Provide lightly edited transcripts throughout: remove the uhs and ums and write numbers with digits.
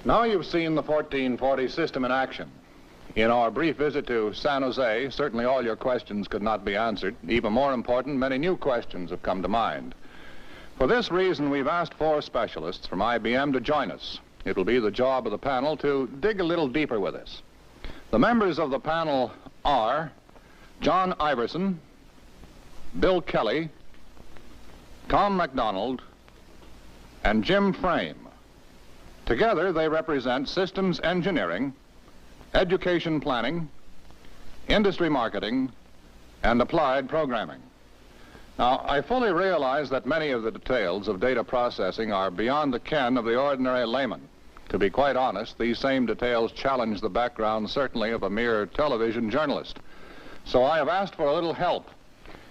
Now you've seen the 1440 system in action. In our brief visit to San Jose, certainly all your questions could not be answered. Even more important, many new questions have come to mind. For this reason, we've asked 4 specialists from IBM to join us. It will be the job of the panel to dig a little deeper with us. The members of the panel are John Iverson, Bill Kelly, Tom McDonald, and Jim Frame. Together, they represent systems engineering, education planning, industry marketing, and applied programming. Now, I fully realize that many of the details of data processing are beyond the ken of the ordinary layman. To be quite honest, these same details challenge the background, certainly, of a mere television journalist. So I have asked for a little help.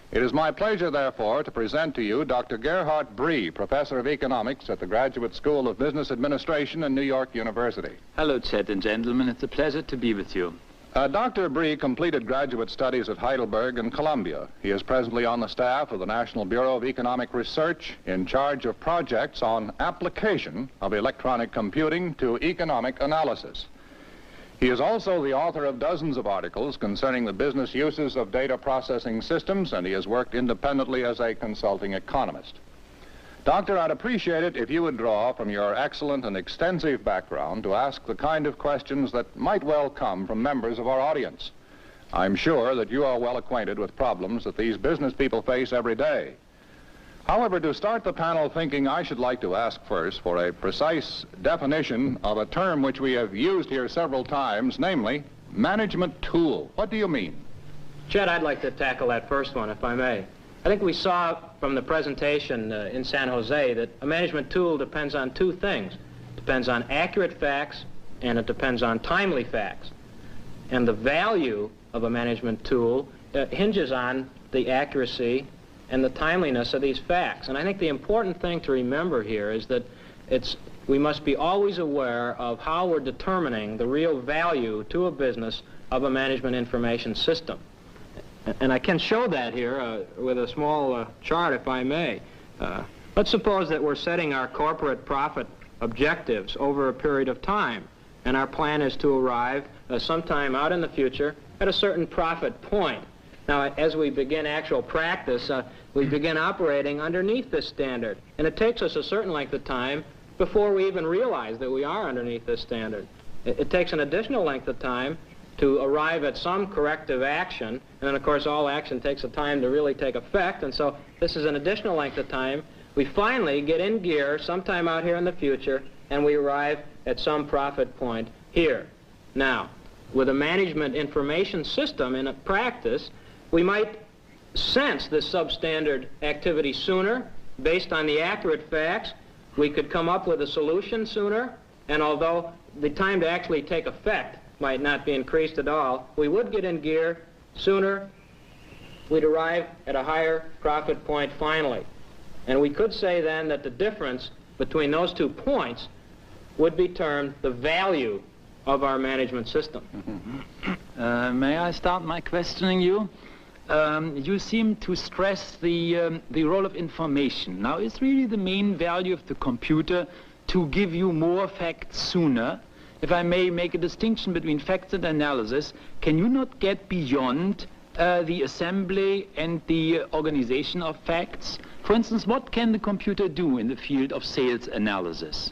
It is my pleasure, therefore, to present to you Dr. Gerhard Bree, Professor of Economics at the Graduate School of Business Administration in New York University. Hello, Chet and gentlemen. It's a pleasure to be with you. Dr. Bree completed graduate studies at Heidelberg and Columbia. He is presently on the staff of the National Bureau of Economic Research in charge of projects on application of electronic computing to economic analysis. He is also the author of dozens of articles concerning the business uses of data processing systems, and he has worked independently as a consulting economist. Doctor, I'd appreciate it if you would draw from your excellent and extensive background to ask the kind of questions that might well come from members of our audience. I'm sure that you are well acquainted with problems that these business people face every day. However, to start the panel thinking, I should like to ask first for a precise definition of a term which we have used here several times, namely, management tool. What do you mean? Chet, I'd like to tackle that first one, if I may. I think we saw from the presentation in San Jose that a management tool depends on 2 things. It depends on accurate facts, and it depends on timely facts. And the value of a management tool hinges on the accuracy and the timeliness of these facts. And I think the important thing to remember here is that we must be always aware of how we're determining the real value to a business of a management information system. And I can show that here with a small chart, if I may. Let's suppose that we're setting our corporate profit objectives over a period of time, and our plan is to arrive sometime out in the future at a certain profit point. Now, as we begin actual practice, we begin operating underneath this standard, and it takes us a certain length of time before we even realize that we are underneath this standard. It takes an additional length of time to arrive at some corrective action, and then, of course, all action takes a time to really take effect, and so this is an additional length of time. We finally get in gear sometime out here in the future, and we arrive at some profit point here. Now, with a management information system in a practice, we might sense this substandard activity sooner. Based on the accurate facts, we could come up with a solution sooner, and although the time to actually take effect might not be increased at all, we would get in gear sooner. We'd arrive at a higher profit point finally. And we could say then that the difference between those 2 points would be termed the value of our management system. May I start my questioning you? You seem to stress the role of information. Now, is really the main value of the computer to give you more facts sooner? If I may make a distinction between facts and analysis, can you not get beyond the assembly and the organization of facts? For instance, what can the computer do in the field of sales analysis?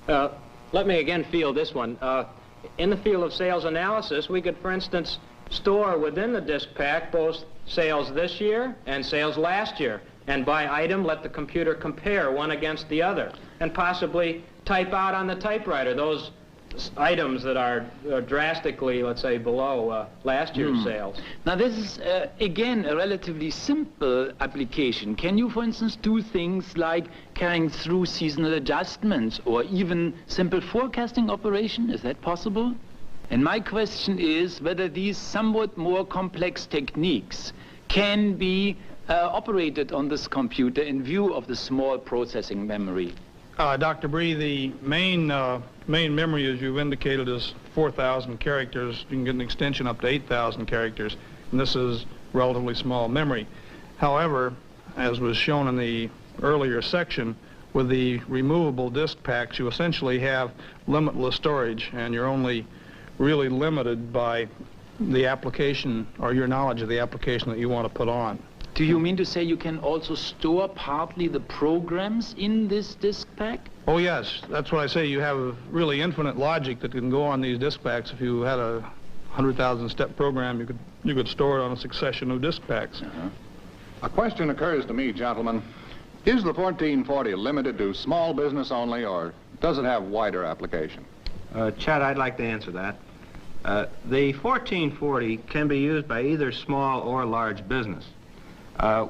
Let me again field this one. In the field of sales analysis, we could, for instance, store within the disk pack both sales this year and sales last year, and by item let the computer compare one against the other, and possibly type out on the typewriter those items that are drastically, let's say, below last year's sales. Now this is, again, a relatively simple application. Can you, for instance, do things like carrying through seasonal adjustments or even simple forecasting operation? Is that possible? And my question is whether these somewhat more complex techniques can be operated on this computer in view of the small processing memory. Dr. Bree, the main memory, as you've indicated, is 4,000 characters. You can get an extension up to 8,000 characters, and this is relatively small memory. However, as was shown in the earlier section, with the removable disk packs, you essentially have limitless storage, and you're only really limited by the application or your knowledge of the application that you want to put on. Do you mean to say you can also store partly the programs in this disk pack? Oh yes, that's what I say. You have really infinite logic that can go on these disk packs. If you had a 100,000 step program, you could store it on a succession of disk packs. A question occurs to me, gentlemen. Is the 1440 limited to small business only, or does it have wider application? Chad, I'd like to answer that. The 1440 can be used by either small or large business.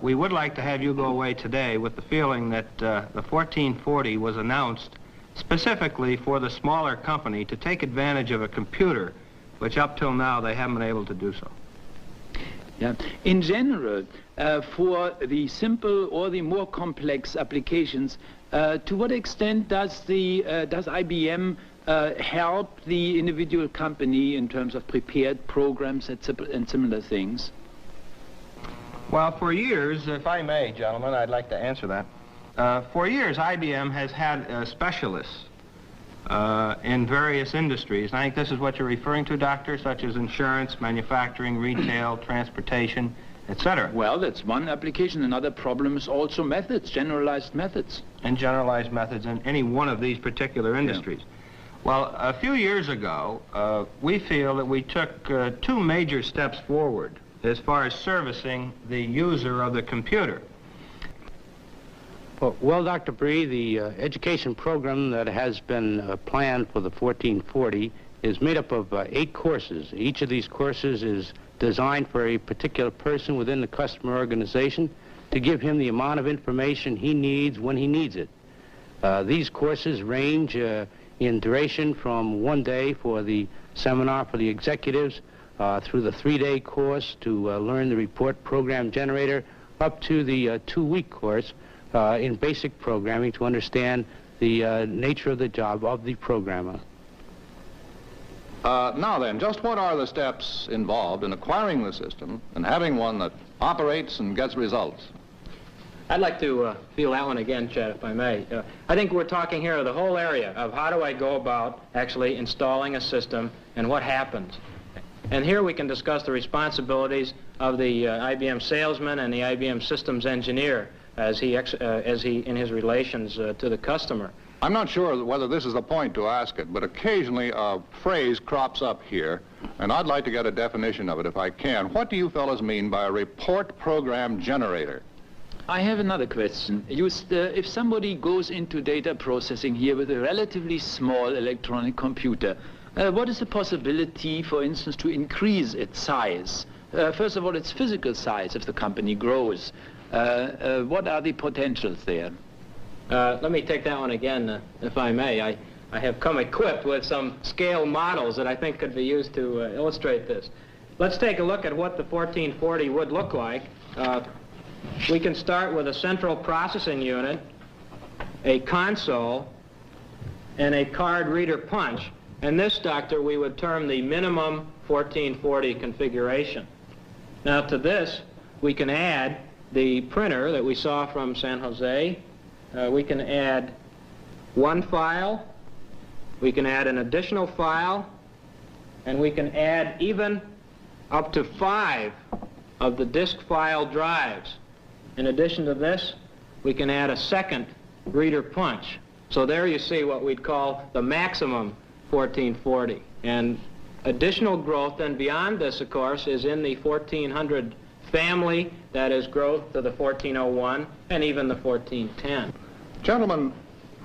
We would like to have you go away today with the feeling that the 1440 was announced specifically for the smaller company to take advantage of a computer, which up till now they haven't been able to do so. Yeah. In general, for the simple or the more complex applications, to what extent does IBM help the individual company in terms of prepared programs and similar things? Well, for years, if I may, gentlemen, I'd like to answer that. For years, IBM has had specialists in various industries. And I think this is what you're referring to, Doctor, such as insurance, manufacturing, retail, transportation, etc. Well, that's one application. Another problem is also methods, generalized methods. And generalized methods in any one of these particular industries. Yeah. Well, a few years ago, we feel that we took two major steps forward as far as servicing the user of the computer. Well, Dr. Bree, the education program that has been planned for the 1440 is made up of 8 courses. Each of these courses is designed for a particular person within the customer organization to give him the amount of information he needs when he needs it. These courses range in duration from 1 day for the seminar for the executives through the 3-day course to learn the report program generator up to the 2-week course in basic programming to understand the nature of the job of the programmer. Now then, just what are the steps involved in acquiring the system and having one that operates and gets results? I'd like to feel that one again, Chad, if I may. I think we're talking here of the whole area of how do I go about actually installing a system and what happens. And here we can discuss the responsibilities of the IBM salesman and the IBM systems engineer as he in his relations to the customer. I'm not sure whether this is the point to ask it, but occasionally a phrase crops up here, and I'd like to get a definition of it if I can. What do you fellows mean by a report program generator? I have another question. If somebody goes into data processing here with a relatively small electronic computer, what is the possibility, for instance, to increase its size? First of all, its physical size if the company grows. What are the potentials there? Let me take that one again, if I may. I have come equipped with some scale models that I think could be used to illustrate this. Let's take a look at what the 1440 would look like. We can start with a central processing unit, a console, and a card reader punch. And this, Doctor, we would term the minimum 1440 configuration. Now to this, we can add the printer that we saw from San Jose. We can add one file, we can add an additional file, and we can add even up to 5 of the disk file drives. In addition to this, we can add a second reader punch. So there you see what we'd call the maximum 1440. And additional growth then beyond this, of course, is in the 1400 family, that is growth to the 1401 and even the 1410. Gentlemen,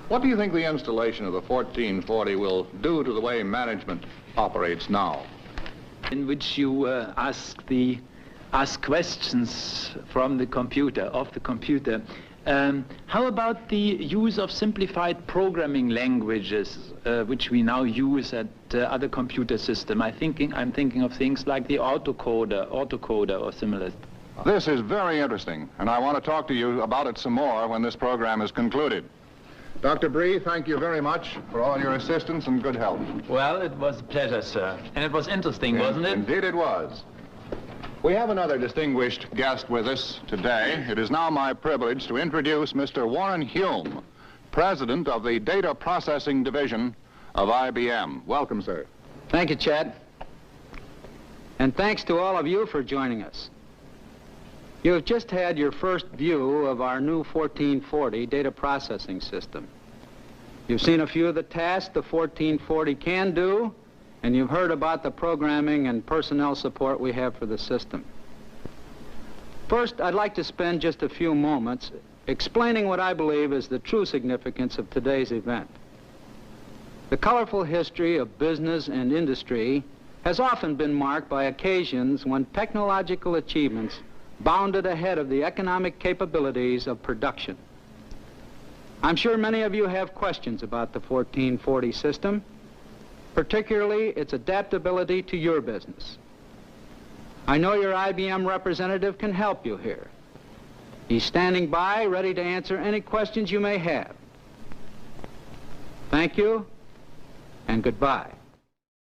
what do you think the installation of the 1440 will do to the way management operates now? In which you ask questions from the computer, of the computer. How about the use of simplified programming languages, which we now use at other computer systems? I'm thinking of things like the autocoder or similar. This is very interesting, and I want to talk to you about it some more when this program is concluded. Dr. Bree, thank you very much for all your assistance and good help. Well, it was a pleasure, sir. And it was interesting, wasn't it? Indeed it was. We have another distinguished guest with us today. It is now my privilege to introduce Mr. Warren Hume, President of the Data Processing Division of IBM. Welcome, sir. Thank you, Chad. And thanks to all of you for joining us. You have just had your first view of our new 1440 data processing system. You've seen a few of the tasks the 1440 can do, and you've heard about the programming and personnel support we have for the system. First, I'd like to spend just a few moments explaining what I believe is the true significance of today's event. The colorful history of business and industry has often been marked by occasions when technological achievements bounded ahead of the economic capabilities of production. I'm sure many of you have questions about the 1440 system, particularly its adaptability to your business. I know your IBM representative can help you here. He's standing by, ready to answer any questions you may have. Thank you, and goodbye.